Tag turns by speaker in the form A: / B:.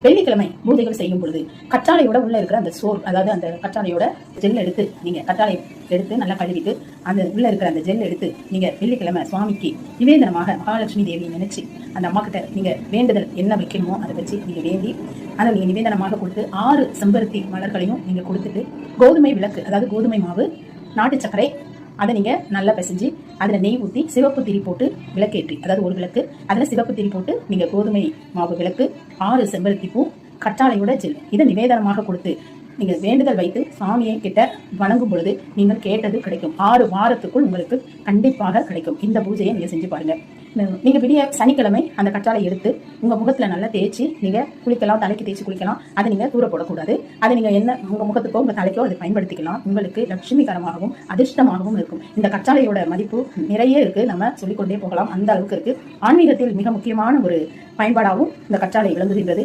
A: வெள்ளிக்கிழமை பூஜைகள் செய்யும் பொழுது கற்றாழையோட உள்ள இருக்கிற அந்த சோர், அதாவது அந்த கற்றாழையோட ஜெல் எடுத்து நீங்க கற்றாழை எடுத்து நல்லா கழுவிட்டு அந்த உள்ள இருக்கிற அந்த ஜெல் எடுத்து நீங்க வெள்ளிக்கிழமை சுவாமிக்கு நிவேதனமாக மகாலட்சுமி தேவியை நினைச்சு அந்த அம்மா கிட்ட நீங்க வேண்டுதல் என்ன வைக்கணுமோ அதை வச்சு நீங்க வேண்டி அதை நீங்க நிவேதனமாக கொடுத்து 6 செம்பருத்தி மலர்களையும் நீங்க கொடுத்துட்டு கோதுமை விளக்கு, அதாவது கோதுமை மாவு, நாட்டு சர்க்கரை, அதை நீங்க நல்லா பிசைஞ்சு அதுல நெய் ஊற்றி சிவப்பு திரி போட்டு விளக்கேற்றி, அதாவது ஒரு விளக்கு அதுல சிவப்பு திரி போட்டு நீங்க கோதுமை மாவு விளக்கு, 6 செம்பருத்தி பூ, கற்றாழையோட ஜெல் இதை நிவேதனமாக கொடுத்து நீங்க வேண்டுதல் வைத்து சாமியை கிட்ட வணங்கும் பொழுது நீங்கள் கேட்டது கிடைக்கும். 6 வாரத்துக்குள் உங்களுக்கு கண்டிப்பாக கிடைக்கும். இந்த பூஜையை நீங்க செஞ்சு பாருங்க. நீங்க விடிய சனிக்கிழமை அந்த கற்றாழை எடுத்து உங்க முகத்துல நல்லா தேய்ச்சி நீங்க குளிக்கலாம், தலைக்கு தேய்ச்சி குளிக்கலாம். அதை நீங்க தூர போடக்கூடாது. அதை நீங்க என்ன உங்க முகத்துக்கோ உங்க தலைக்கோ அதை பயன்படுத்திக்கலாம். உங்களுக்கு லட்சுமிகரமாகவும் அதிர்ஷ்டமாகவும் இருக்கும். இந்த கற்றாழையோட மதிப்பு நிறைய இருக்கு, நம்ம சொல்லிக்கொண்டே போகலாம், அந்த அளவுக்கு இருக்கு. ஆன்மீகத்தில் மிக முக்கியமான ஒரு பயன்பாடாகவும் இந்த கற்றாழை விளங்குகின்றது.